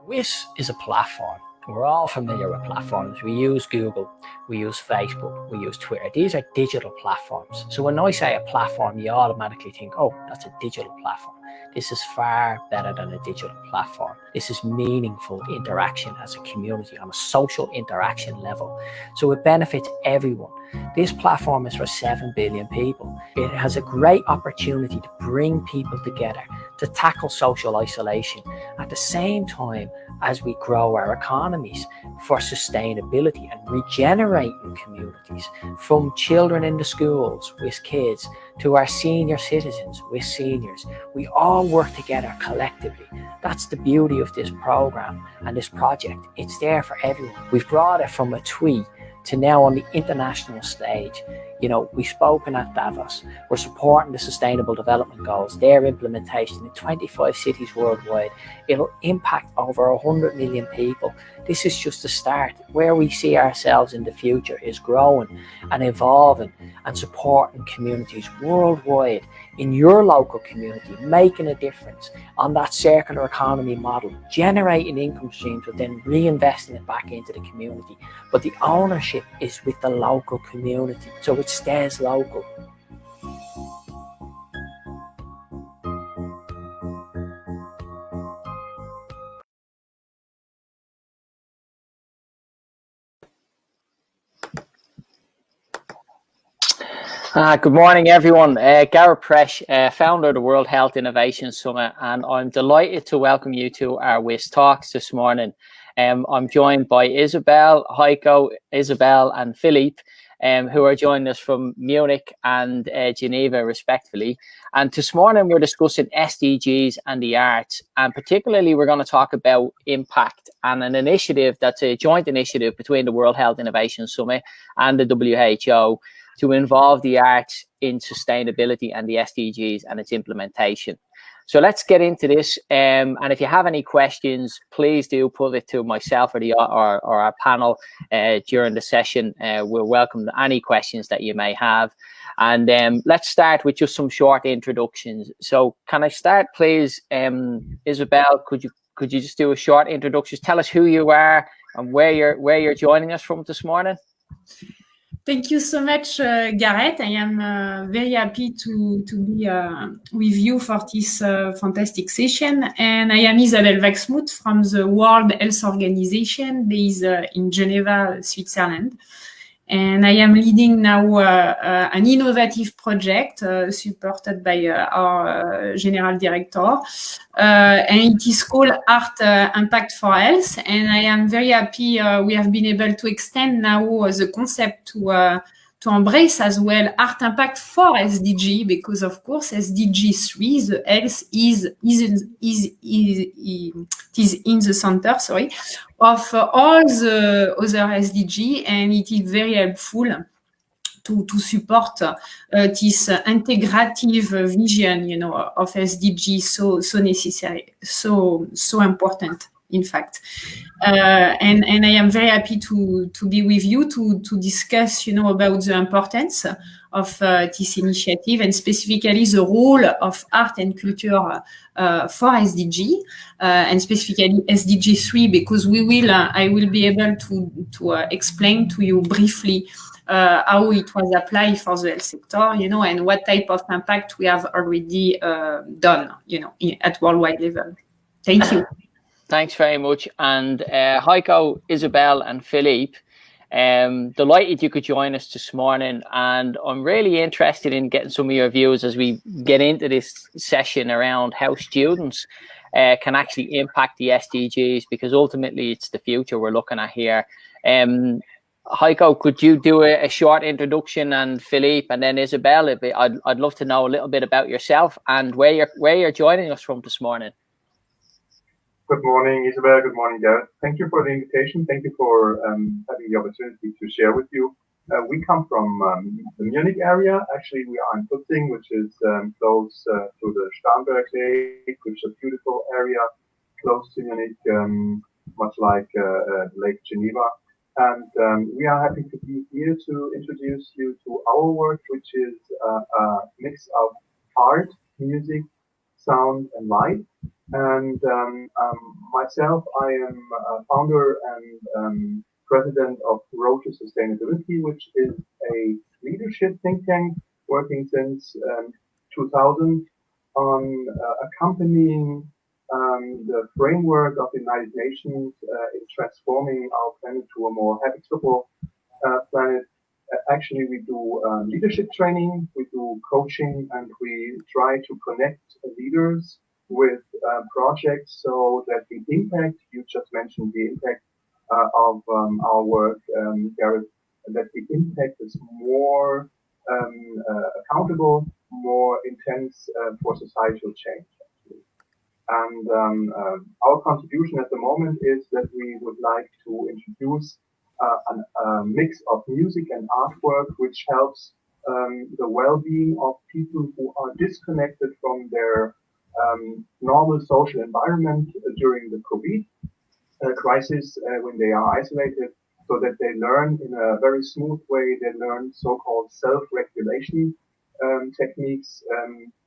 WHIS is a platform. We're all familiar with platforms. We use Google, we use Facebook, we use Twitter. These are digital platforms. So when I say a platform, you automatically think, oh, that's a digital platform. This is far better than a digital platform. This is meaningful interaction as a community on a social interaction level. So it benefits everyone. This platform is for 7 billion people. It has a great opportunity to bring people together, to tackle social isolation at the same time as we grow our economies for sustainability and regenerating communities, from children in the schools with kids to our senior citizens with seniors. We all work together collectively. That's the beauty of this program and this project. It's there for everyone. We've brought it from a tweet to now on the international stage. You know, we've spoken at Davos. We're supporting the Sustainable Development Goals, their implementation in 25 cities worldwide. It'll impact over 100 million people. This is just the start. Where we see ourselves in the future is growing and evolving and supporting communities worldwide in your local community, making a difference on that circular economy model, generating income streams, but then reinvesting it back into the community. But the ownership is with the local community, so it stays local. Good morning, everyone. Gareth Presh, founder of the World Health Innovation Summit, and I'm delighted to welcome you to our WHIS talks this morning. I'm joined by Isabel, Heiko, Isabel, and Philippe, who are joining us from Munich and Geneva, respectively. And this morning we're discussing SDGs and the arts, and particularly we're going to talk about impact and an initiative that's a joint initiative between the World Health Innovation Summit and the WHO to involve the arts in sustainability and the SDGs and its implementation. So let's get into this. And if you have any questions, please do put it to myself or our panel during the session. We'll welcome any questions that you may have. And let's start with just some short introductions. So can I start, please? Isabel, could you just do a short introduction? Tell us who you are and where you're joining us from this morning. Thank you so much, Gareth. I am very happy to be with you for this fantastic session. And I am Isabelle Wachsmuth from the World Health Organization based in Geneva, Switzerland. And I am leading now an innovative project supported by our General Director. And it is called Art Impact for Health. And I am very happy we have been able to extend now the concept to embrace as well art impact for SDG, because of course SDG 3, the health is in the center, of all the other SDG, and it is very helpful to support this integrative vision, of SDG, so necessary, so important, in fact. And I am very happy to be with you to discuss, about the importance of this initiative, and specifically the role of art and culture for SDG, and specifically SDG 3, because I will be able to explain to you briefly how it was applied for the health sector, and what type of impact we have already done, at worldwide level. Thank you. Thanks very much. And Heiko, Isabel, and Philippe, delighted you could join us this morning. And I'm really interested in getting some of your views as we get into this session around how students can actually impact the SDGs, because ultimately it's the future we're looking at here. Heiko, could you do a short introduction, and Philippe, and then Isabel? I'd love to know a little bit about yourself and where you're joining us from this morning. Good morning, Isabel. Good morning, Gareth. Thank you for the invitation. Thank you for having the opportunity to share with you. We come from the Munich area. Actually, we are in Tutzing, which is close to the Starnberg Lake, which is a beautiful area close to Munich, much like Lake Geneva. And we are happy to be here to introduce you to our work, which is a mix of art, music, sound, and light. And myself, I am founder and president of WHIS Sustainability, which is a leadership think tank working since 2000 on accompanying the framework of the United Nations in transforming our planet to a more habitable planet. Actually, we do leadership training, we do coaching, and we try to connect leaders with projects so that the impact, you just mentioned the impact of our work, Gareth, that the impact is more accountable, more intense for societal change. And our contribution at the moment is that we would like to introduce a mix of music and artwork, which helps the well-being of people who are disconnected from their normal social environment during the COVID crisis when they are isolated, so that they learn in a very smooth way. They learn so-called self-regulation techniques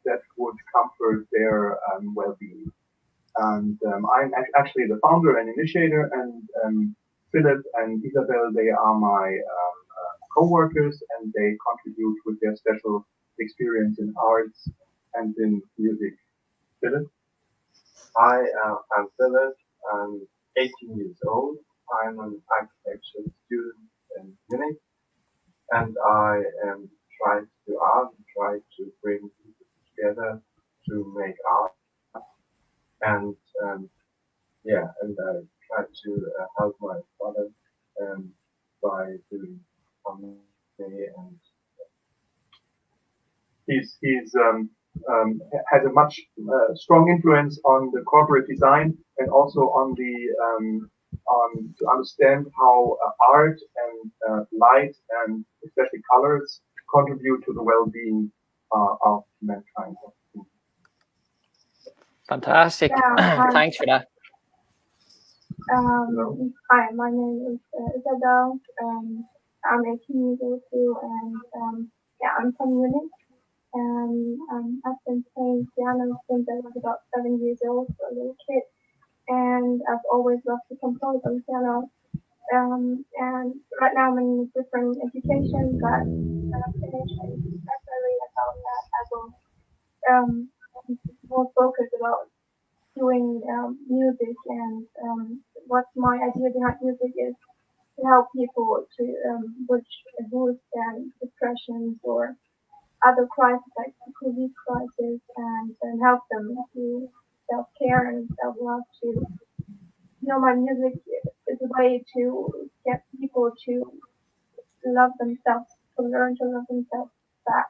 that would comfort their well-being. And I'm actually the founder and initiator, and Philip and Isabel, they are my co-workers, and they contribute with their special experience in arts and in music. Philip? Hi, I'm Philip. I'm 18 years old. I'm an architecture student in Munich, and I try to do art, try to bring people together to make art. And and I try to help my father by doing something. And he's has a much strong influence on the corporate design, and also on the to understand how art and light and especially colors contribute to the well-being of mankind. Fantastic. Thanks for that. Hi, my name is Isabel. I'm 18 years old too, and I'm from Munich. I've been playing piano since I was about 7 years old, so a little kid, and I've always loved to compose on piano. And right now I'm in different education, but when I finish and especially I found that I will more focused about doing music, and what my idea behind music is to help people to which boost depressions or other crises like the COVID crisis, and help them to self-care and self-love. To my music is a way to get people to love themselves, to learn to love themselves back.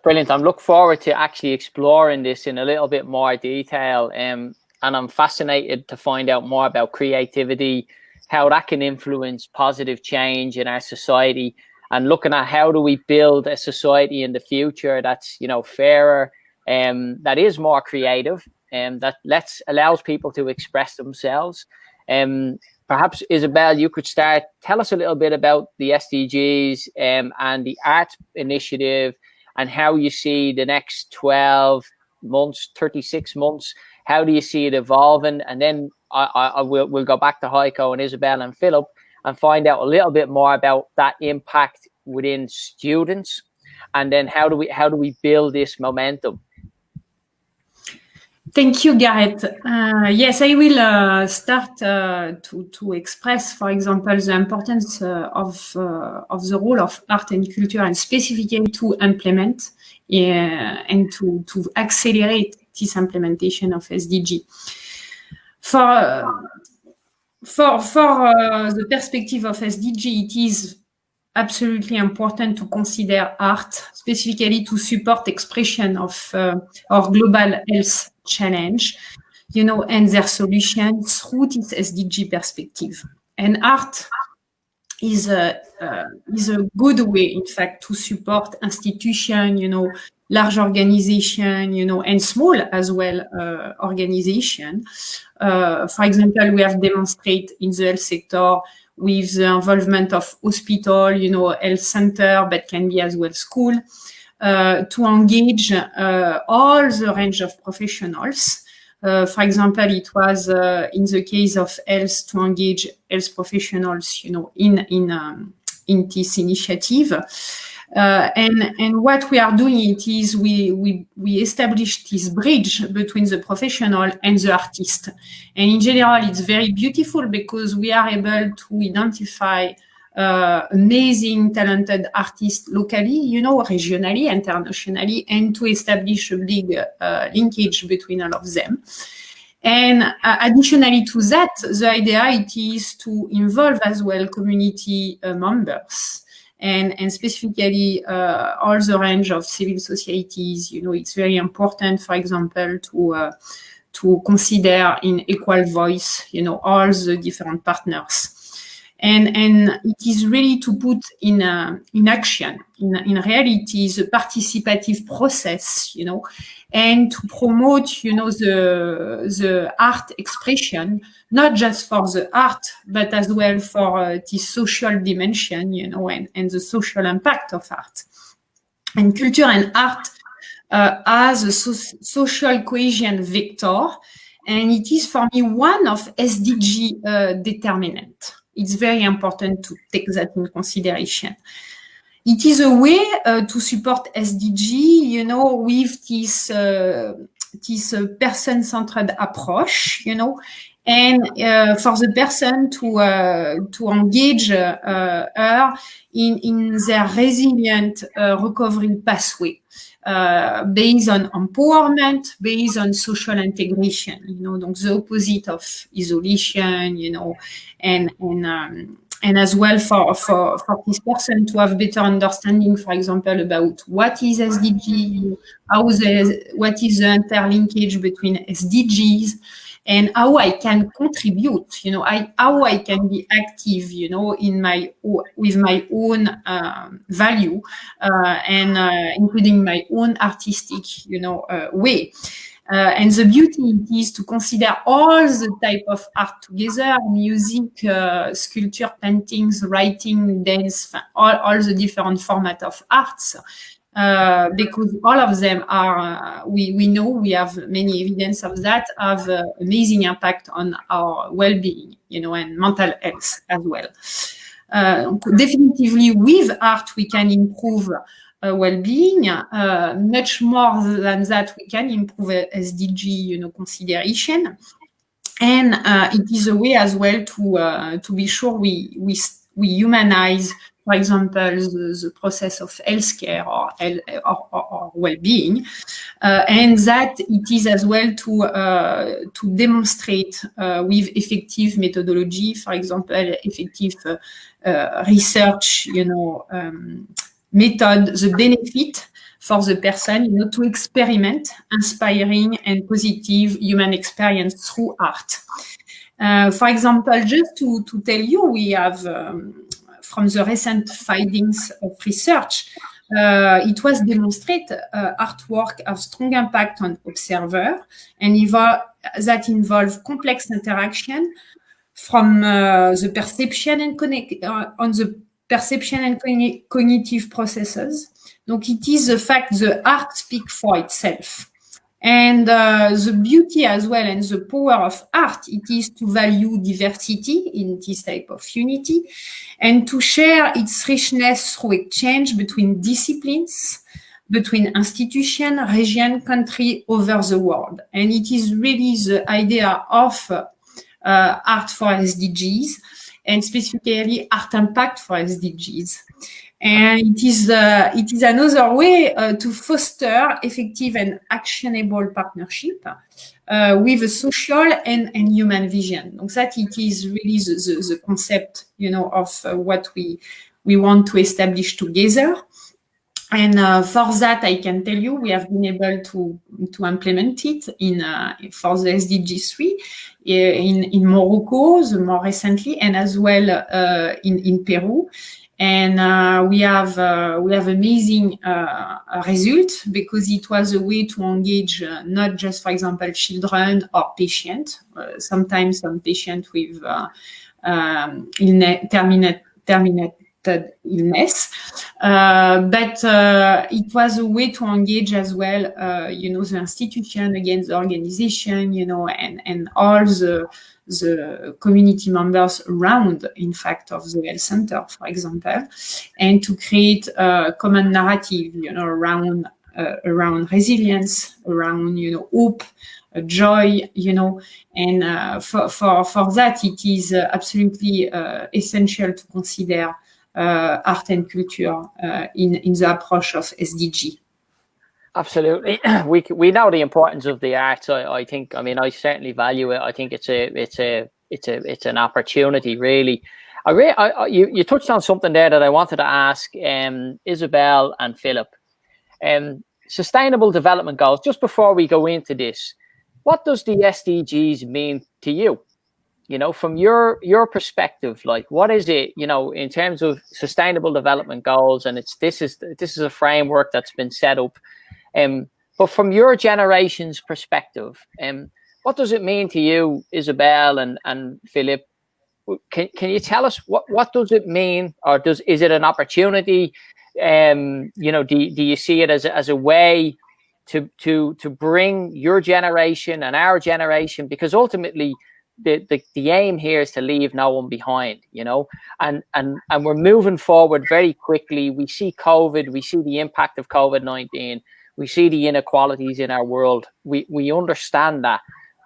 Brilliant. I'm looking forward to actually exploring this in a little bit more detail. And I'm fascinated to find out more about creativity, how that can influence positive change in our society, and looking at how do we build a society in the future that's, fairer, that is more creative, and that allows people to express themselves. Perhaps, Isabel, you could start. Tell us a little bit about the SDGs and the art initiative, and how you see the next 12 months, 36 months. How do you see it evolving? And then we'll go back to Heiko and Isabel and Philip and find out a little bit more about that impact within students. And then how do we build this momentum? Thank you, Gareth. Yes, I will start to express, for example, the importance of the role of art and culture, and specifically to implement and to accelerate this implementation of SDG. For the perspective of SDG, it is absolutely important to consider art, specifically to support expression of our global health challenge, and their solution through this SDG perspective. And art is a good way, in fact, to support institution, large organization, and small as well organization. For example, we have demonstrated in the health sector with the involvement of hospital, health center, but can be as well school, to engage all the range of professionals. For example, it was in the case of health to engage health professionals, in this initiative. And what we are doing it is we established this bridge between the professional and the artist. And in general, it's very beautiful because we are able to identify amazing, talented artists locally, regionally, internationally, and to establish a big linkage between all of them. And additionally to that, the idea it is to involve as well community members and specifically all the range of civil societies. It's very important, for example, to consider in equal voice, all the different partners. And it is really to put in action, in reality, the participative process, and to promote, the art expression, not just for the art, but as well for the social dimension, and the social impact of art. And culture and art as a social cohesion vector, and it is for me one of SDG determinant. It's very important to take that in consideration. It is a way to support SDG, with this person-centered approach, and for the person to engage her in their resilient recovery pathway. Based on empowerment, based on social integration, donc the opposite of isolation, and as well for this person to have better understanding, for example, about what is SDG, what is the interlinkage between SDGs, and how I can contribute, how I can be active, with my own value, and including my own artistic, way. And the beauty is to consider all the type of art together: music, sculpture, paintings, writing, dance, all the different format of arts. Because all of them are, we know, we have many evidence of that, have amazing impact on our well-being, and mental health as well. Definitively, with art, we can improve well-being. Much more than that, we can improve SDG, consideration. And it is a way as well to be sure we humanize, for example, the process of healthcare or well-being, and that it is as well to demonstrate with effective methodology, for example, effective research, method, the benefit for the person, to experiment inspiring and positive human experience through art. For example, just to tell you, we have from the recent findings of research, it was demonstrated artwork has strong impact on observer, and that involve complex interaction from the perception and on the perception and cognitive processes. Donc it is the fact the art speaks for itself. And the beauty as well and the power of art, it is to value diversity in this type of unity and to share its richness through exchange between disciplines, between institution, region, country over the world. And it is really the idea of art for SDGs and specifically art impact for SDGs. And it is another way to foster effective and actionable partnership with a social and human vision. So that it is really the concept, of what we want to establish together. And for that, I can tell you, we have been able to implement it for the SDG 3 in Morocco, more recently, and as well in Peru. And we have amazing results because it was a way to engage not just, for example, children or patients. Sometimes some patients with terminated illness, But it was a way to engage as well, the institution against the organization, and all the community members around, in fact, of the health center, for example, and to create a common narrative, around resilience, around, hope, joy, and for that, it is absolutely essential to consider art and culture in the approach of SDG. Absolutely, we know the importance of the arts. I think. I mean, I certainly value it. I think it's an opportunity, really. You touched on something there that I wanted to ask Isabel and Philip. Sustainable development goals. Just before we go into this, what does the SDGs mean to you? From your perspective, like, what is it, in terms of sustainable development goals? And this is a framework that's been set up. But from your generation's perspective, what does it mean to you, Isabel and Philip? Can you tell us what does it mean, or is it an opportunity? Do you see it as a way to bring your generation and our generation, because ultimately the aim here is to leave no one behind, and we're moving forward very quickly. We see COVID, we see the impact of COVID-19, we see the inequalities in our world. We understand that,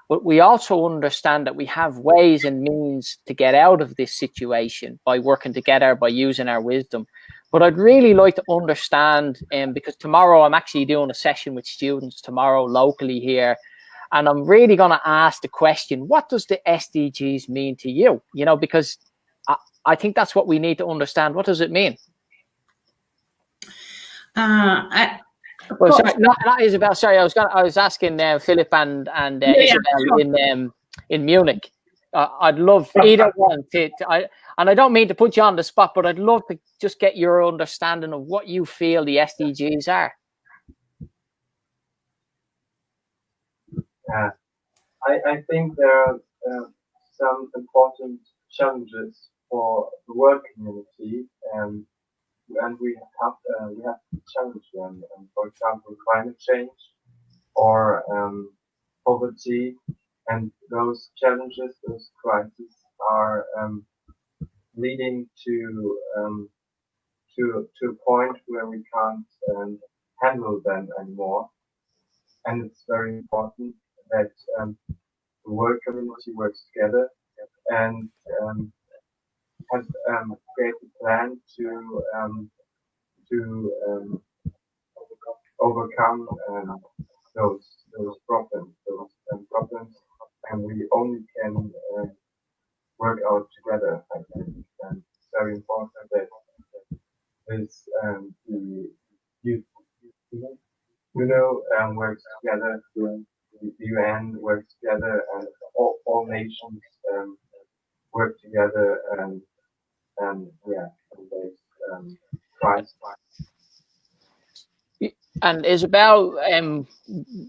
but we also understand that we have ways and means to get out of this situation by working together, by using our wisdom. But I'd really like to understand, because tomorrow I'm actually doing a session with students tomorrow locally here, and I'm really going to ask the question, what does the SDGs mean to you? Because I think that's what we need to understand. What does it mean? Sorry, not Isabel. Sorry, I was asking Philip and Isabel in Munich. I'd love either one and I don't mean to put you on the spot, but I'd love to just get your understanding of what you feel the SDGs are. I think there are some important challenges for the world community, and we have to challenge them. For example, climate change or poverty, and those challenges, those crises, are leading to a point where we can't handle them anymore. And it's very important that the world community works together and has created a plan to overcome those problems, and we only can work out together. I think, and it's very important that this the youth works together, the UN works together, and all nations work together, and there's Christ. And Isabel,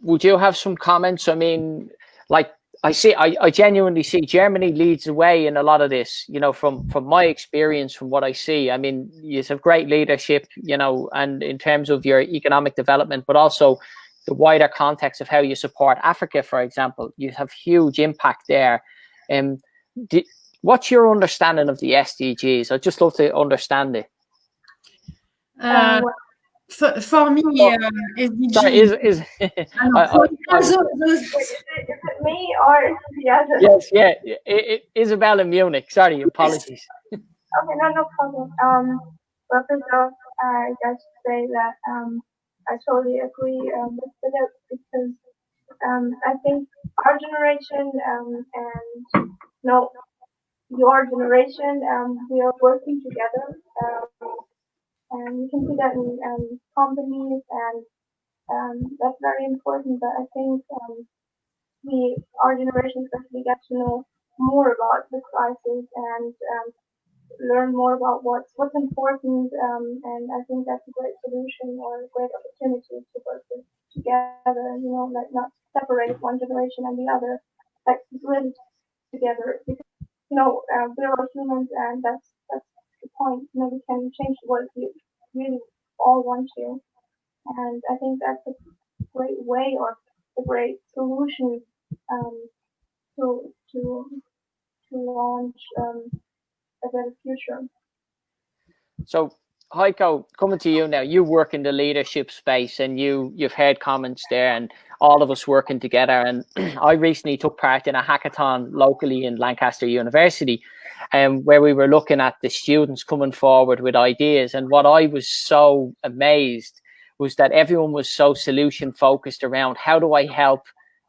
would you have some comments? I mean, like, I genuinely see Germany leads the way in a lot of this, from my experience, from what I see. I mean, you have great leadership, and in terms of your economic development, but also the wider context of how you support Africa, for example. You have huge impact there. What's your understanding of the SDGs? I'd just love to understand it. For me, SDG. Sorry, is it me or the other? Yes, yeah. Isabel in Munich. Sorry, apologies. Okay, no problem. Well, first off, I got to say that I totally agree with Philip, because I think our generation and your generation, we are working together. And you can see that in companies, and that's very important. But I think our generation especially get to know more about the crisis and learn more about what's important. And I think that's a great solution or a great opportunity to work together. Like not separate one generation and the other, like really together, because we're all humans, and that's the point. We can change the world view. really all want to. And I think that's a great way or a great solution to launch a better future. So, Heiko, coming to you now, you work in the leadership space, and you've heard comments there, and all of us working together. And I recently took part in a hackathon locally in Lancaster University, where we were looking at the students coming forward with ideas. And what I was so amazed was that everyone was so solution focused around, how do I help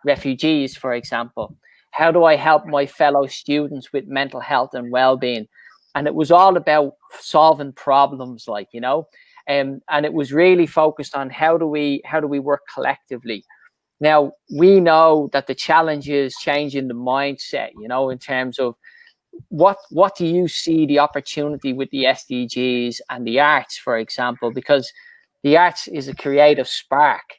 refugees, for example? How do I help my fellow students with mental health and well-being? And it was all about solving problems, like, you know, and it was really focused on how do we work collectively. Now, we know that the challenge is changing the mindset, you know, in terms of what do you see the opportunity with the SDGs and the arts, for example, because the arts is a creative spark,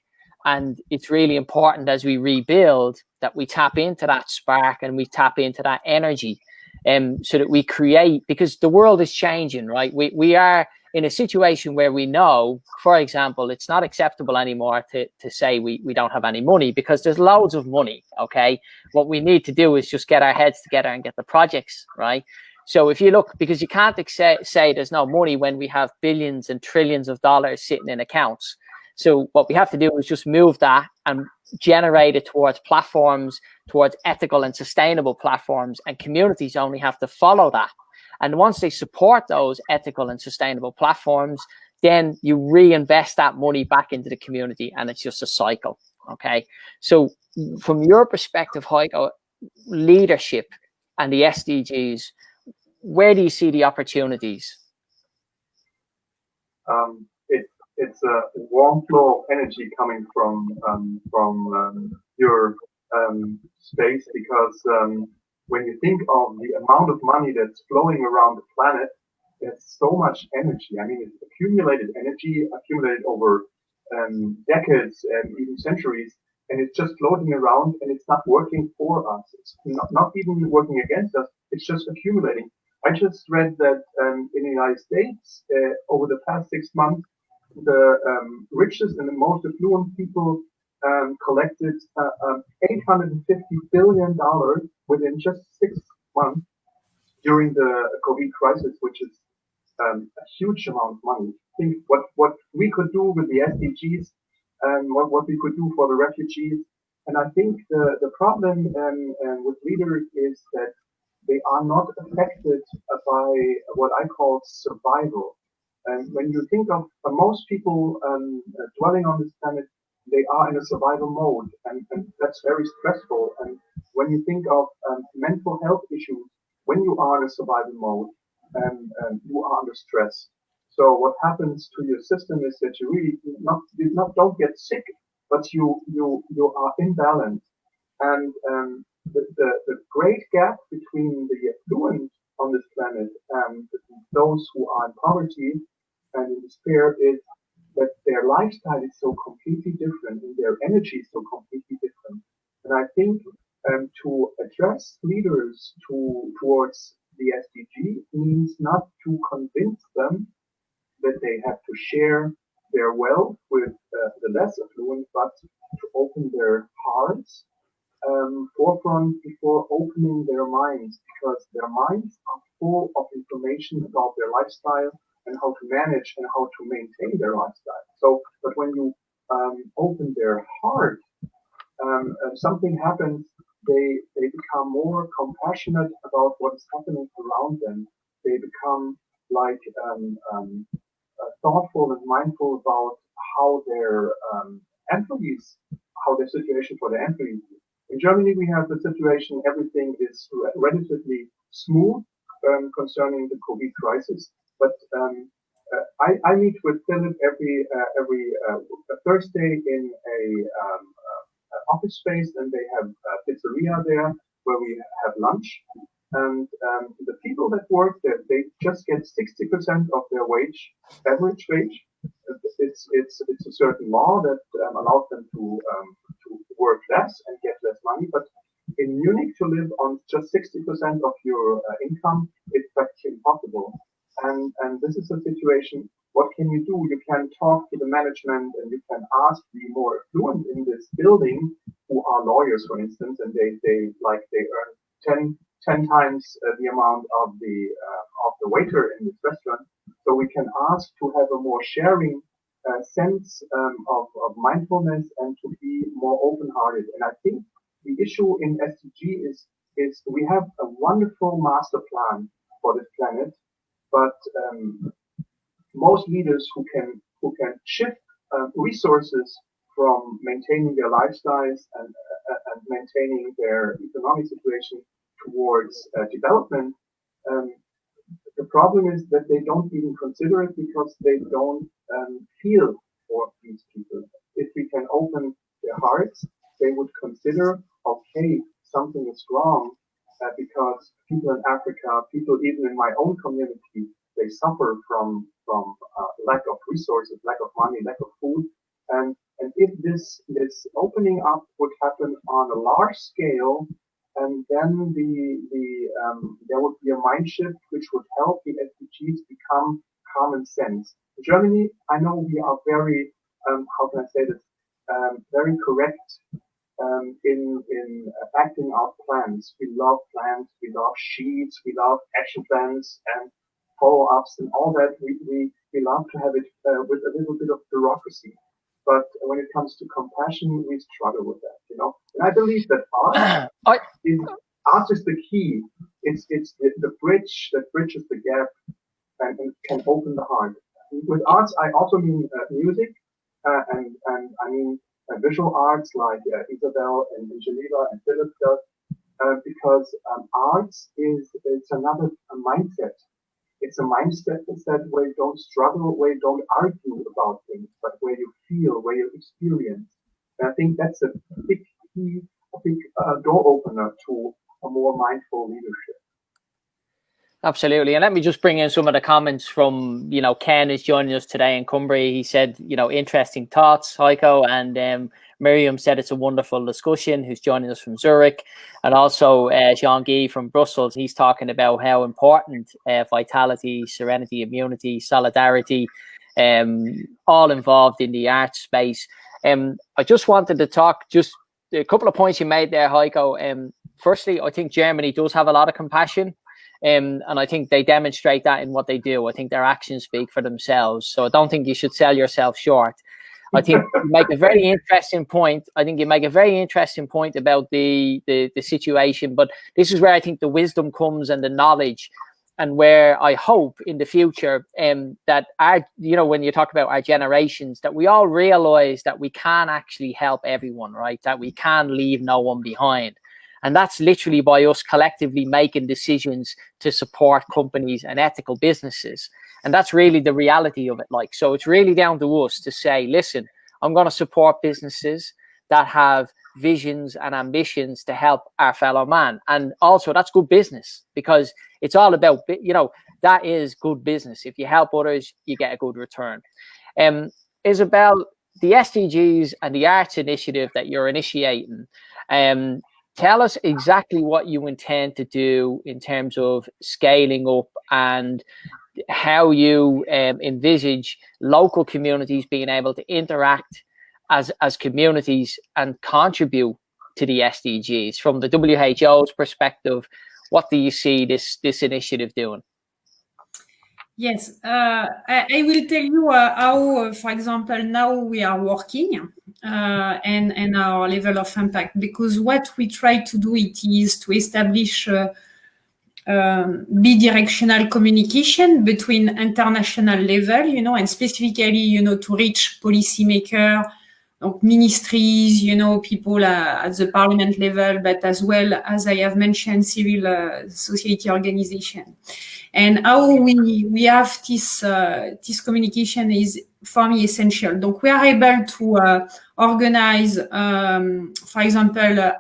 and it's really important as we rebuild that we tap into that spark and we tap into that energy. So that we create, because the world is changing, right? We are in a situation where we know, for example, it's not acceptable anymore to say we don't have any money, because there's loads of money, okay? What we need to do is just get our heads together and get the projects, right? So if you look, because you can't say there's no money when we have billions and trillions of dollars sitting in accounts. So what we have to do is just move that and generate it towards platforms, towards ethical and sustainable platforms, and communities only have to follow that. And once they support those ethical and sustainable platforms, then you reinvest that money back into the community, and it's just a cycle. Okay. So from your perspective, Heiko, leadership and the SDGs, where do you see the opportunities? It's a warm flow of energy coming from your space, because when you think of the amount of money that's flowing around the planet, there's so much energy. I mean, it's accumulated energy, accumulated over decades and even centuries, and it's just floating around, and it's not working for us. It's not even working against us. It's just accumulating. I just read that in the United States, over the past 6 months, the richest and the most affluent people collected $850 billion within just 6 months during the COVID crisis, which is a huge amount of money. Think what we could do with the SDGs and what we could do for the refugees. And I think the problem with leaders is that they are not affected by what I call survival. And when you think of most people dwelling on this planet, they are in a survival mode, and that's very stressful. And when you think of mental health issues, when you are in a survival mode, you are under stress. So what happens to your system is that you really don't get sick, but you are imbalanced. And the great gap between the affluent on this planet and those who are in poverty and in despair is that their lifestyle is so completely different and their energy is so completely different. And I think to address leaders towards the SDG means not to convince them that they have to share their wealth with the less affluent, but to open their hearts forefront before opening their minds, because their minds are full of information about their lifestyle and how to manage and how to maintain their lifestyle. So, but when you open their heart, something happens. They become more compassionate about what is happening around them. They become like thoughtful and mindful about how their employees, how their situation for their employees. In Germany, we have the situation, everything is relatively smooth concerning the COVID crisis. But I meet with Philip every Thursday in a office space, and they have a pizzeria there where we have lunch. And the people that work there, they just get 60% of their average wage. It's a certain law that allows them to work less and get less money. But in Munich, to live on just 60% of your income, it's practically impossible. And this is a situation. What can you do? You can talk to the management and you can ask the more affluent in this building, who are lawyers, for instance, and they earn 10 times the amount of the waiter in this restaurant. So we can ask to have a more sharing sense of mindfulness and to be more open-hearted. And I think the issue in SDG is we have a wonderful master plan for this planet, but most leaders who can shift resources from maintaining their lifestyles and maintaining their economic situation towards development. The problem is that they don't even consider it because they don't feel for these people. If we can open their hearts, they would consider, okay, something is wrong because people in Africa, people even in my own community, they suffer from lack of resources, lack of money, lack of food. And if this opening up would happen on a large scale, and then there would be a mind shift which would help the SDGs become common sense. In Germany, I know we are very, how can I say this, very correct in acting out plans. We love plans, we love sheets, we love action plans and follow-ups and all that. We love to have it with a little bit of bureaucracy. But when it comes to compassion, we struggle with that, you know. And I believe that art is the key. It's the bridge that bridges the gap and can open the heart. With arts, I also mean music and I mean visual arts like Isabel and Geneva and Philip does, because arts it's another mindset. It's a mindset where you don't struggle, where you don't argue about things, but where you feel, where you experience. And I think that's a big key, a big door opener to a more mindful leadership. Absolutely. And let me just bring in some of the comments from, Ken is joining us today in Cumbria. He said, interesting thoughts, Heiko. And Miriam said it's a wonderful discussion, who's joining us from Zurich. And also Jean-Guy from Brussels, he's talking about how important vitality, serenity, immunity, solidarity, all involved in the art space. I just wanted to talk just a couple of points you made there, Heiko. Firstly, I think Germany does have a lot of compassion. And I think they demonstrate that in what they do. I think their actions speak for themselves. So I don't think you should sell yourself short. I think you make a very interesting point. I think you make a very interesting point about the situation. But this is where I think the wisdom comes and the knowledge, and where I hope in the future that when you talk about our generations, that we all realize that we can actually help everyone, right? That we can leave no one behind. And that's literally by us collectively making decisions to support companies and ethical businesses. And that's really the reality of it. So it's really down to us to say, listen, I'm going to support businesses that have visions and ambitions to help our fellow man. And also that's good business, because it's all about, that is good business. If you help others, you get a good return. Isabel, the SDGs and the arts initiative that you're initiating, tell us exactly what you intend to do in terms of scaling up and how you envisage local communities being able to interact as communities and contribute to the SDGs. From the WHO's perspective, what do you see this initiative doing? Yes, I will tell you how, for example, now we are working and our level of impact, because what we try to do is to establish bidirectional communication between international level, and specifically, to reach policymakers, ministries, people at the parliament level, but as well as I have mentioned, civil society organization. And how we have this communication is for me essential. Donc we are able to organize, for example,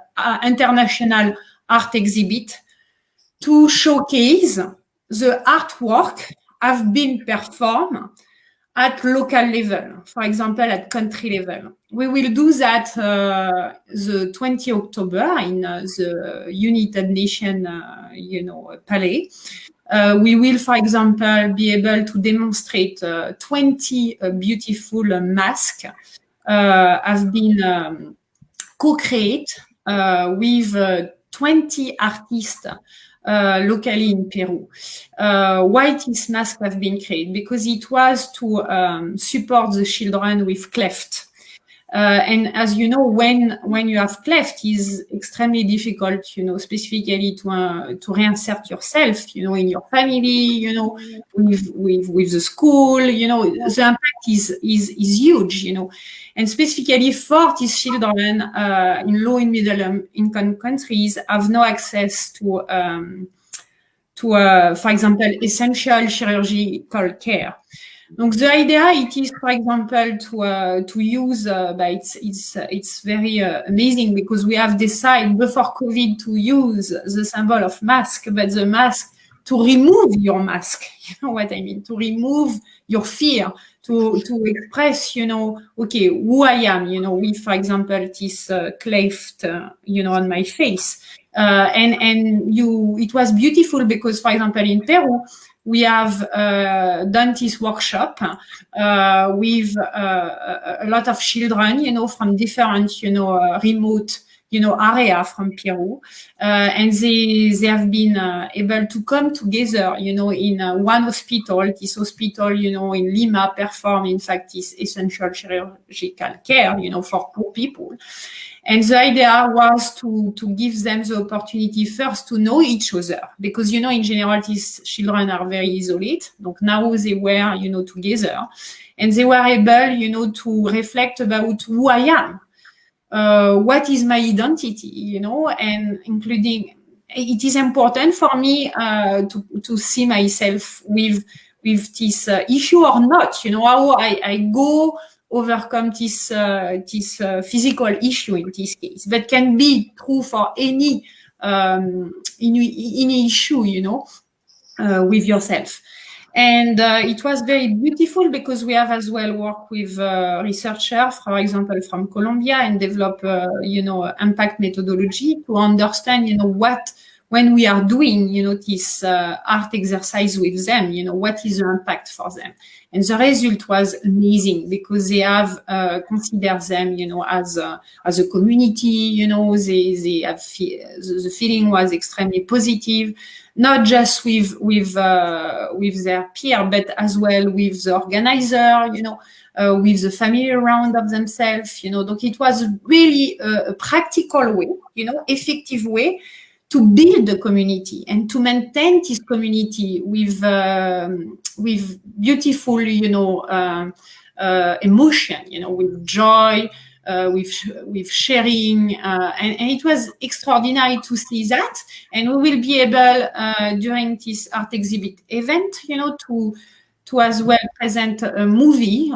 international art exhibit to showcase the artwork have been performed at local level, for example, at country level. We will do that the 20th October in the United Nations, Palais. We will, for example, be able to demonstrate 20 beautiful masks have been co-created with 20 artists locally in Peru. Why these masks have been created? Because it was to support the children with cleft. And as you know, when you have cleft, is extremely difficult, specifically to reinsert yourself, in your family, with the school, the impact is huge, and specifically for these children in low and middle income countries have no access to for example, essential chirurgical care. Donc the idea it is, for example, to use, it's very amazing because we have decided before COVID to use the symbol of mask, but the mask to remove your mask. You know what I mean? To remove your fear, to express, okay, who I am, with, for example, this cleft, on my face. And it was beautiful because, for example, in Peru, we have done this workshop with a lot of children, from different, remote, area from Peru, and they have been able to come together, in one hospital. This hospital, in Lima, perform in fact this essential chirurgical care, for poor people. And the idea was to give them the opportunity first to know each other, because, in general, these children are very isolated. Donc now they were, together, and they were able, to reflect about who I am, what is my identity, and including, it is important for me to see myself with this issue or not, how I go overcome this physical issue in this case, but can be true for any issue, with yourself. And it was very beautiful because we have as well worked with researchers, for example, from Colombia, and develop, impact methodology to understand, when we are doing, this art exercise with them, what is the impact for them. And the result was amazing because they have considered them, as a community, they have the feeling was extremely positive, not just with their peer, but as well with the organizer, with the family around of themselves, So it was really a practical way, effective way to build a community and to maintain this community with beautiful, emotion, with joy, with sharing, and it was extraordinary to see that. And we will be able during this art exhibit event, to as well present a movie.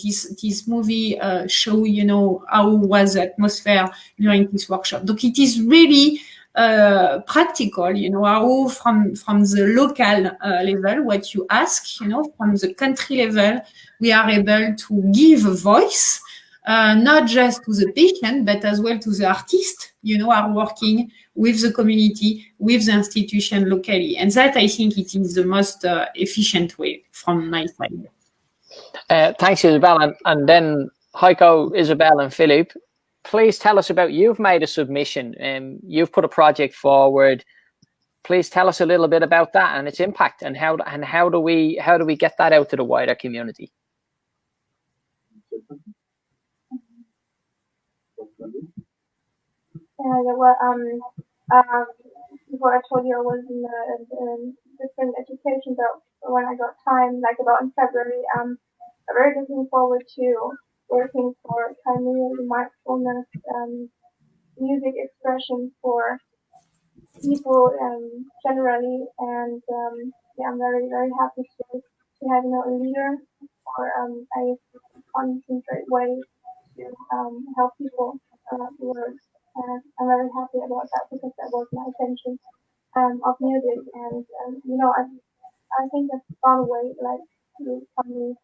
This movie show, how was the atmosphere during this workshop. So it is really practical, how from the local level, what you ask, from the country level, we are able to give a voice, not just to the patient, but as well to the artist, are working with the community, with the institution locally. And that, I think, it is the most efficient way from my side. Thanks, Isabel. And then Heiko, Isabel and Philip, please tell us about, you've made a submission and you've put a project forward. Please tell us a little bit about that and its impact, and how do we get that out to the wider community? Before I told you I was in different education, but when I got time, like about in February, I'm very looking forward to working for community mindfulness, music expression for people generally, and I'm very, very happy to have a leader or a concentrate way to help people work. I'm very happy about that because that was my intention of music, and I think that's far away, like to me.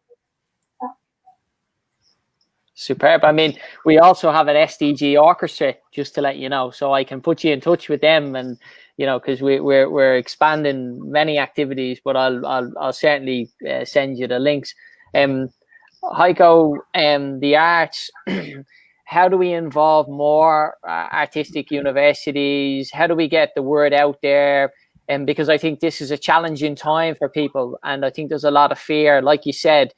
Superb. I mean, we also have an SDG orchestra, just to let you know, so I can put you in touch with them, and because we're expanding many activities, but I'll certainly send you the links. Heiko, the arts, how do we involve more artistic universities? How do we get the word out there? Because I think this is a challenging time for people, and I think there's a lot of fear. Like you said,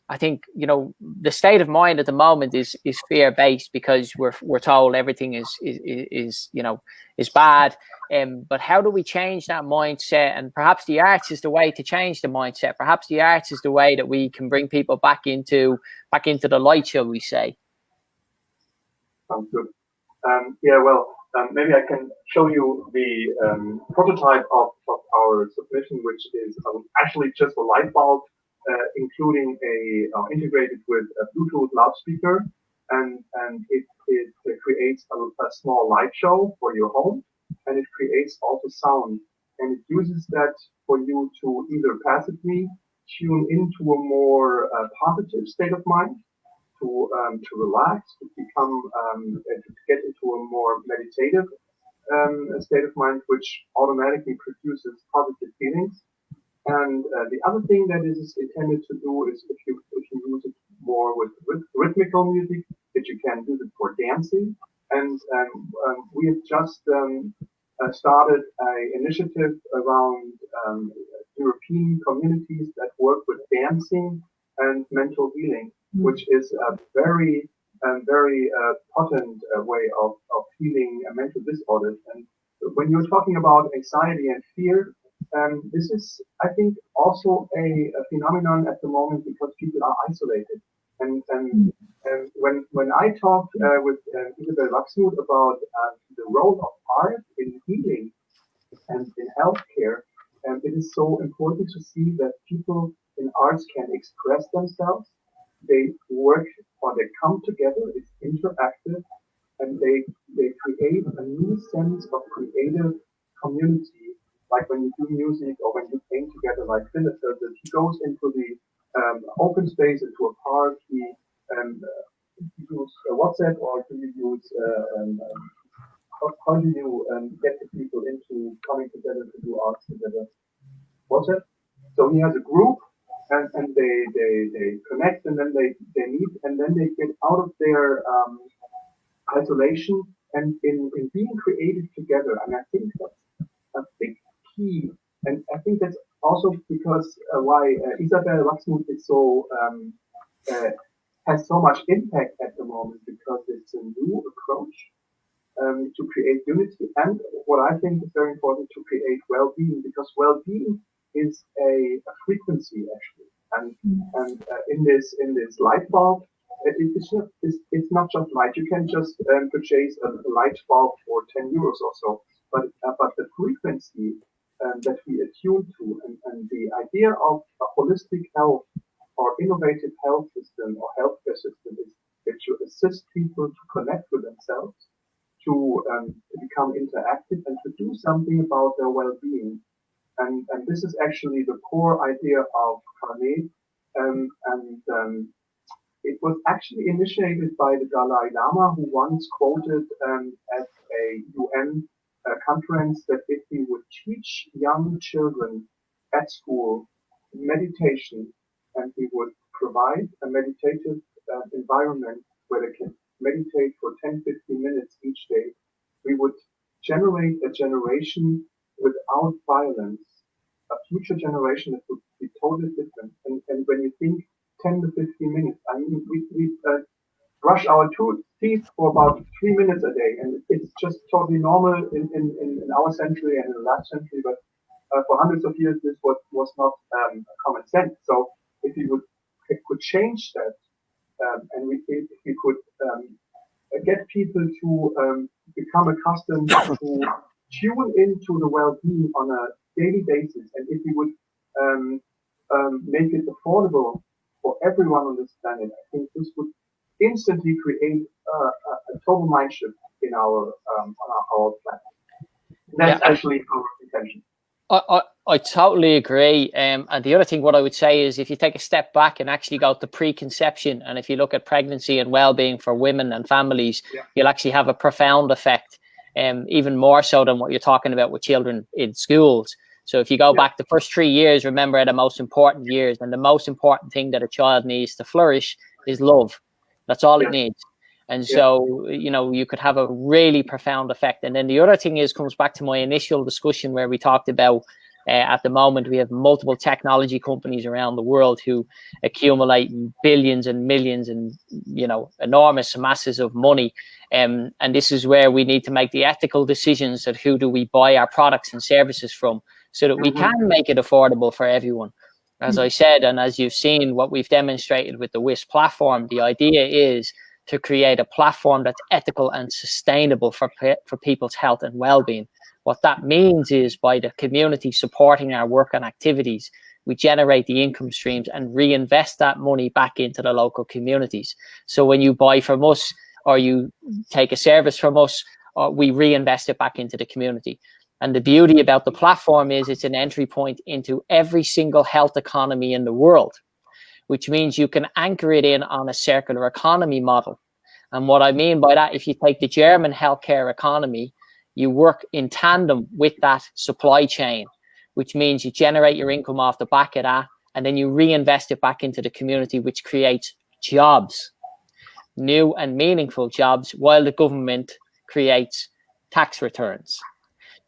I think the state of mind at the moment is fear based, because we're told everything is bad. But how do we change that mindset? And perhaps the arts is the way to change the mindset. Perhaps the arts is the way that we can bring people back into the light, shall we say? Sounds good. Maybe I can show you the prototype of our submission, which is actually just a light bulb, including integrated with a Bluetooth loudspeaker, and it creates a small light show for your home, and it creates also sound, and it uses that for you to either passively tune into a more positive state of mind, to relax, to become to get into a more meditative state of mind, which automatically produces positive feelings. And the other thing that is intended to do is if you use it more with rhythmical music, that you can use it for dancing. And we have just started an initiative around European communities that work with dancing and mental healing, which is a very potent way of healing mental disorders. And when you're talking about anxiety and fear, this is, I think, also a phenomenon at the moment, because people are isolated. And when I talked with Isabel Wachsmuth about the role of art in healing and in healthcare, it is so important to see that people in arts can express themselves. They work, or they come together. It's interactive, and they create a new sense of creative community. Like when you do music or when you paint together, like Philip does it, he goes into the open space, into a park. He use WhatsApp, or do you use how do you get the people into coming together to do arts together? WhatsApp. So he has a group, and they connect, and then they meet, and then they get out of their isolation and in being creative together. And I think that's a big key. And I think that's also because why Isabel Wachsmuth is so has so much impact at the moment, because it's a new approach to create unity, and what I think is very important, to create well-being, because well-being is a frequency actually, and in this light bulb, it's not just light. You can just purchase a light bulb for 10 euros or so, but the frequency that we attune to, and the idea of a holistic health or innovative health system or healthcare system is that you assist people to connect with themselves, to become interactive, and to do something about their well-being. And this is actually the core idea of Carnet. It was actually initiated by the Dalai Lama, who once quoted at a UN conference that if we would teach young children at school meditation, and we would provide a meditative environment where they can meditate for 10-15 minutes each day, we would generate a generation without violence, a future generation that would be totally different. And when you think 10 to 15 minutes, I mean, we brush our teeth for about 3 minutes a day, and it's just totally normal in our century and in the last century, but for hundreds of years this was not common sense. So if we could change that, and if we could get people to become accustomed to tune into the well-being on a daily basis, and if we would make it affordable for everyone on this planet, I think this would instantly create a total mind shift in our planet. That's actually our intention. I totally agree. And the other thing, what I would say is, if you take a step back and actually go to preconception, and if you look at pregnancy and well-being for women and families, you'll actually have a profound effect. even more so than what you're talking about with children in schools. So if you go back the first 3 years, remember, are the most important years, and the most important thing that a child needs to flourish is love. That's all it needs. And so, you know, you could have a really profound effect. And then the other thing is, comes back to my initial discussion where we talked about, at the moment, we have multiple technology companies around the world who accumulate billions and millions and, you know, enormous masses of money. And this is where we need to make the ethical decisions that who do we buy our products and services from, so that we can make it affordable for everyone. As I said, and as you've seen, what we've demonstrated with the WHIS platform, the idea is to create a platform that's ethical and sustainable for people's health and well-being. What that means is, by the community supporting our work and activities, we generate the income streams and reinvest that money back into the local communities. So when you buy from us or you take a service from us, we reinvest it back into the community. And the beauty about the platform is it's an entry point into every single health economy in the world, which means you can anchor it in on a circular economy model. And what I mean by that, if you take the German healthcare economy, you work in tandem with that supply chain, which means you generate your income off the back of that, and then you reinvest it back into the community, which creates jobs, new and meaningful jobs, while the government creates tax returns.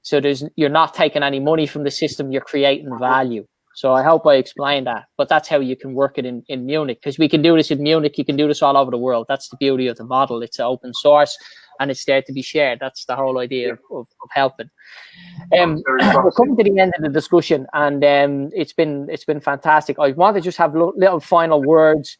So you're not taking any money from the system, you're creating value. So I hope I explained that, but that's how you can work it in Munich, because we can do this in Munich, you can do this all over the world. That's the beauty of the model. It's open source and it's there to be shared. That's the whole idea of helping. We're coming to the end of the discussion, and it's been fantastic. I want to just have little final words.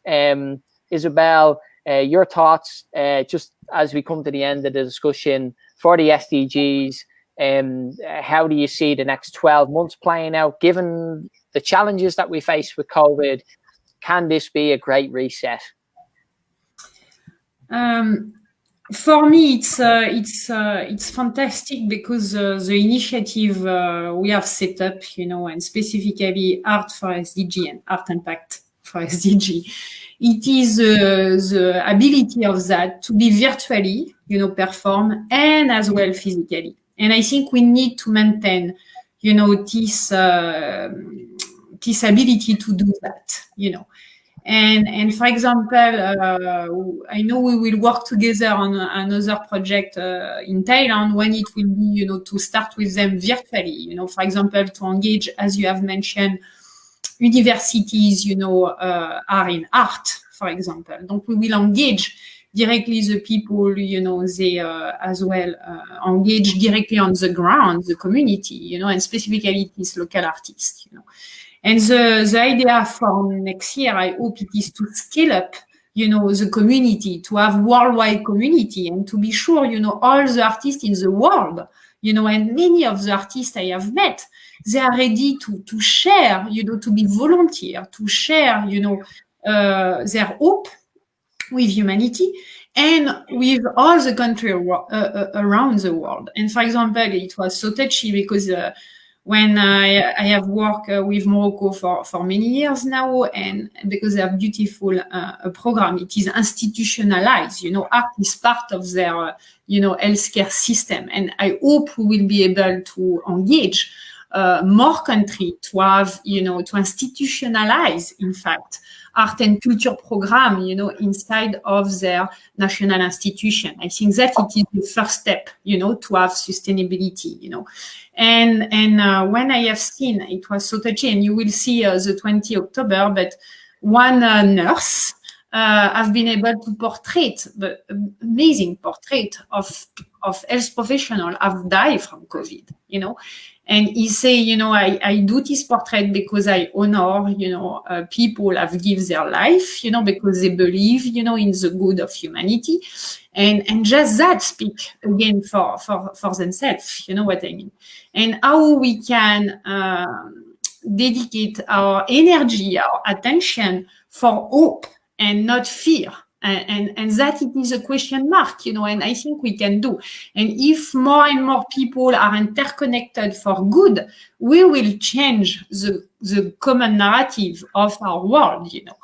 Isabel, your thoughts, just as we come to the end of the discussion for the SDGs. How do you see the next 12 months playing out, given the challenges that we face with COVID? Can this be a great reset? For me, it's fantastic, because the initiative we have set up, you know, and specifically Art for SDG and Art Impact for SDG, it is the ability of that to be virtually, you know, perform, and as well physically. And I think we need to maintain, you know, this ability to do that, you know. And for example, I know we will work together on another project in Thailand, when it will be, you know, to start with them virtually, you know, for example, to engage, as you have mentioned, universities, you know, are in art, for example. Donc we will engage directly the people, you know, they as well engage directly on the ground, the community, you know, and specifically these local artists, you know. And the idea for next year, I hope it is to scale up, you know, the community, to have worldwide community, and to be sure, you know, all the artists in the world, you know, and many of the artists I have met, they are ready to share, you know, to be volunteer, to share, you know, their hope with humanity and with all the country around the world. And for example, it was so touchy, because when I have worked with Morocco for many years now, and because they have beautiful program, it is institutionalized, you know, art is part of their, you know, healthcare system. And I hope we will be able to engage more countries to have, you know, to institutionalize, in fact, art and culture program, you know, inside of their national institution. I think that it is the first step, you know, to have sustainability, you know. And when I have seen, it was so touching, and you will see the 20 October, but one nurse have been able to portray the amazing portrait of health professional have died from COVID, you know. And he say, you know, I do this portrait because I honor, you know, people have given their life, you know, because they believe, you know, in the good of humanity. And just that speak again for themselves, you know what I mean? And how we can dedicate our energy, our attention for hope and not fear, and that it is a question mark, you know, and I think we can do. And if more and more people are interconnected for good, we will change the common narrative of our world, you know.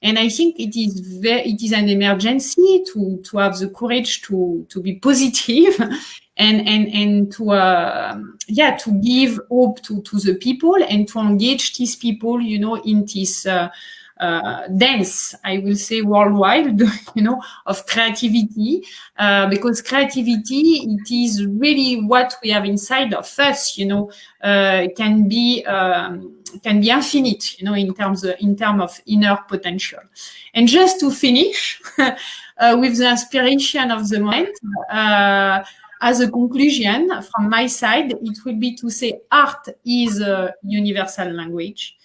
And I think it is an emergency to have the courage to be positive and to give hope to the people and to engage these people, you know, in this dance, I will say worldwide, you know, of creativity, because creativity, it is really what we have inside of us, you know, can be infinite, you know, in terms of inner potential. And just to finish with the inspiration of the moment, as a conclusion from my side, it will be to say art is a universal language.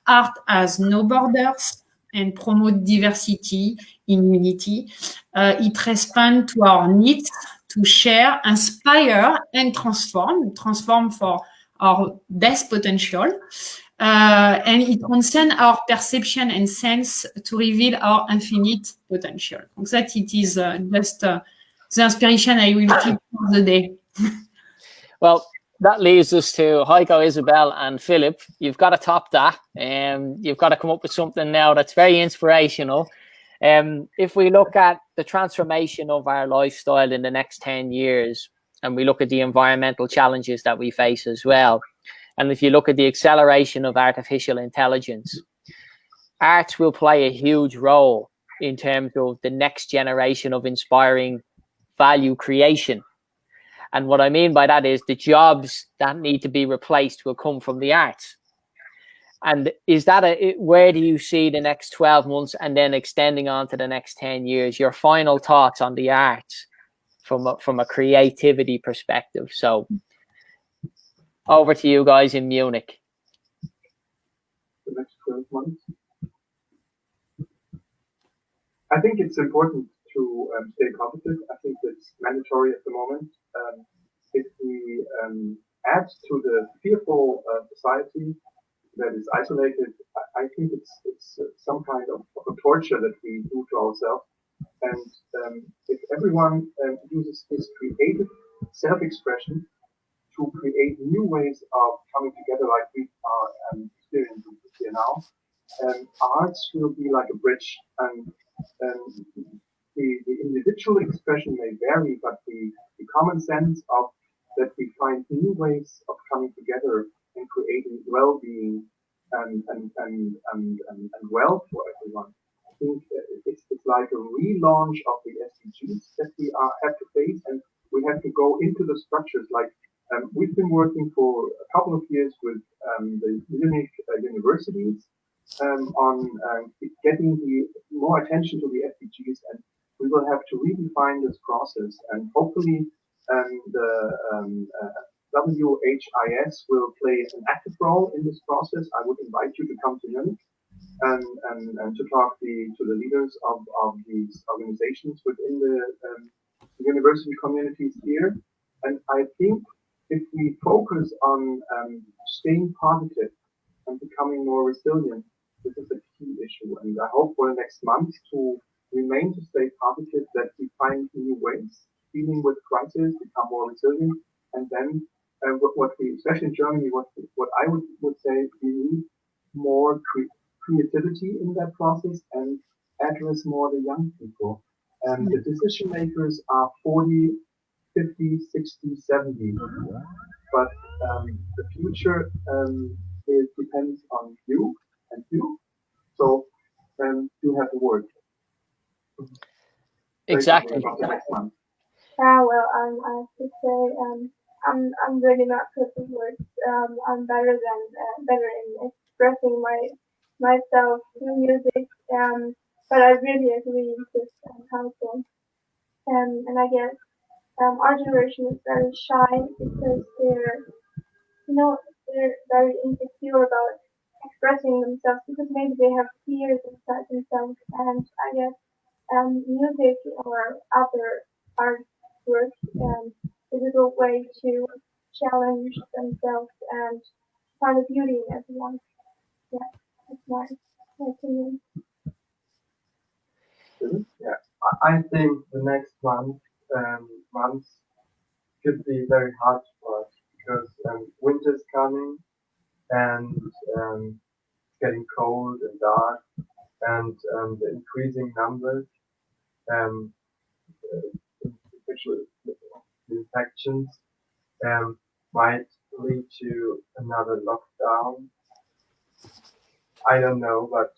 Art has no borders and promote diversity in unity. It responds to our needs to share, inspire, and transform for our best potential. And it transcends our perception and sense to reveal our infinite potential. So that it is just the inspiration I will keep for the day. Well, that leads us to Heiko, Isabel, and Philip. You've got to top that. You've got to come up with something now that's very inspirational. If we look at the transformation of our lifestyle in the next 10 years, and we look at the environmental challenges that we face as well, and if you look at the acceleration of artificial intelligence, arts will play a huge role in terms of the next generation of inspiring value creation. And what I mean by that is the jobs that need to be replaced will come from the arts. And is that where do you see the next 12 months and then extending on to the next 10 years? Your final thoughts on the arts from a creativity perspective. So over to you guys in Munich. The next 12 months. I think it's important to stay positive. I think it's mandatory at the moment. If we add to the fearful society that is isolated, I think it's some kind of a torture that we do to ourselves. And if everyone uses his creative self-expression to create new ways of coming together like we are experiencing here now, arts will be like a bridge, and the individual expression may vary, but the common sense of that we find new ways of coming together and creating well-being and wealth for everyone. I think it's like a relaunch of the SDGs that we have to face, and we have to go into the structures. Like we've been working for a couple of years with the Munich universities on getting more attention to the SDGs, and we will have to redefine this process, and hopefully the WHIS will play an active role in this process. I would invite you to come to Munich and to talk to the leaders of these organizations within the university communities here. And I think if we focus on staying positive and becoming more resilient, this is a key issue. And I hope for the next month to remain to stay positive, that we find new ways dealing with crisis, become more resilient, and then what we, especially in Germany, what I would say, we need more creativity in that process and address more the young people. The decision makers are 40, 50, 60, 70, but the future depends on you and you. So you have to work. Exactly. Well, I have to say, I'm really not good with words. I'm better in expressing myself through music. But I really agree with Council. And I guess our generation is very shy because they're very insecure about expressing themselves because maybe they have fears inside themselves. And I guess music or other art work is a good way to challenge themselves and find the beauty in everyone. Yeah, that's my opinion. Yeah, I think the next months could be very hard for us because winter's coming and it's getting cold and dark, and the increasing numbers, especially infections, might lead to another lockdown. I don't know, but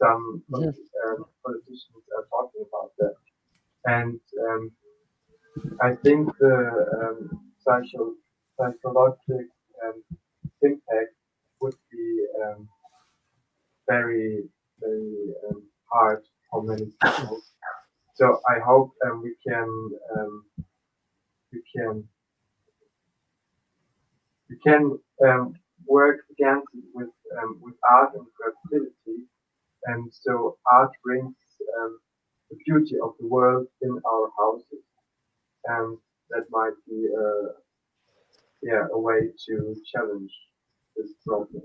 some politicians are talking about that, and I think the psychological impact would be very, very hard for many people. So I hope we can work against it with art and creativity, and so art brings the beauty of the world in our houses, and that might be a way to challenge this problem.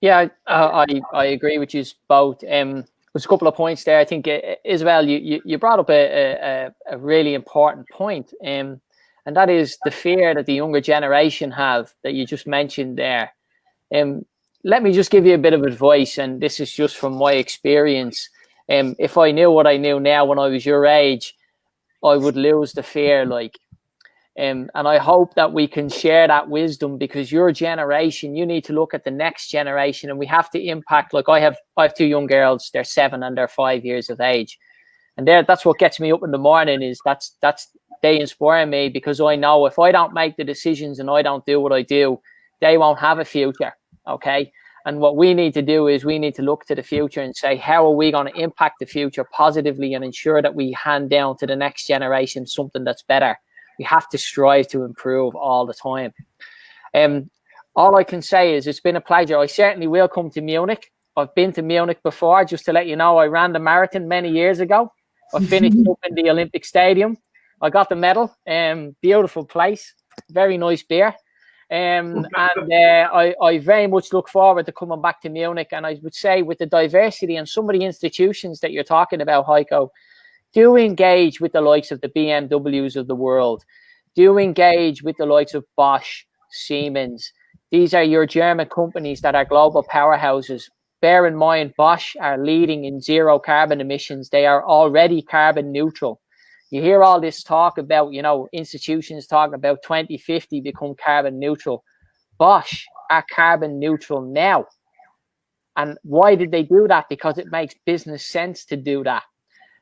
Yeah, I agree with you both. There's a couple of points there. I think, Isabel, you brought up a really important point, and that is the fear that the younger generation have that you just mentioned there. Let me just give you a bit of advice, and this is just from my experience. If I knew what I knew now when I was your age, I would lose the fear, and I hope that we can share that wisdom, because your generation, you need to look at the next generation, and we have to impact. Like I have 2 young girls, they're 7 and they're 5 years of age, and that's what gets me up in the morning. Is that's they inspire me, because I know if I don't make the decisions and I don't do what I do, they won't have a future. Okay. And what we need to do is we need to look to the future and say, how are we going to impact the future positively and ensure that we hand down to the next generation something that's better? We have to strive to improve all the time. All I can say is it's been a pleasure. I certainly will come to Munich. I've been to Munich before. Just to let you know, I ran the marathon many years ago. I finished up in the Olympic Stadium. I got the medal. Beautiful place. Very nice beer. I very much look forward to coming back to Munich. And I would say, with the diversity and some of the institutions that you're talking about, Heiko, do engage with the likes of the BMWs of the world. Do engage with the likes of Bosch, Siemens. These are your German companies that are global powerhouses. Bear in mind, Bosch are leading in zero carbon emissions. They are already carbon neutral. You hear all this talk about, institutions talking about 2050 become carbon neutral. Bosch are carbon neutral now. And why did they do that? Because it makes business sense to do that.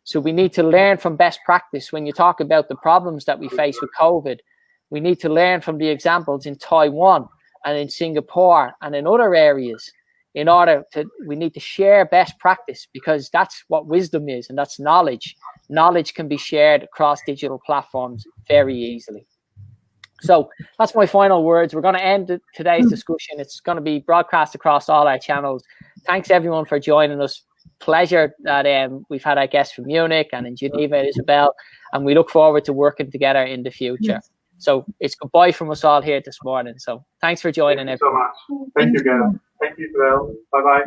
So we need to learn from best practice. When you talk about the problems that we face with COVID, we need to learn from the examples in Taiwan and in Singapore and in other areas. We need to share best practice, because that's what wisdom is, and that's knowledge. Knowledge can be shared across digital platforms very easily. So that's my final words. We're going to end today's discussion. It's going to be broadcast across all our channels. Thanks everyone for joining us. Pleasure that we've had our guests from Munich and in Geneva, Isabel, and we look forward to working together in the future. Yes. So it's goodbye from us all here this morning. So thanks for joining. Thank you so much. Thank you, guys. Thank you, Isabel. Bye-bye.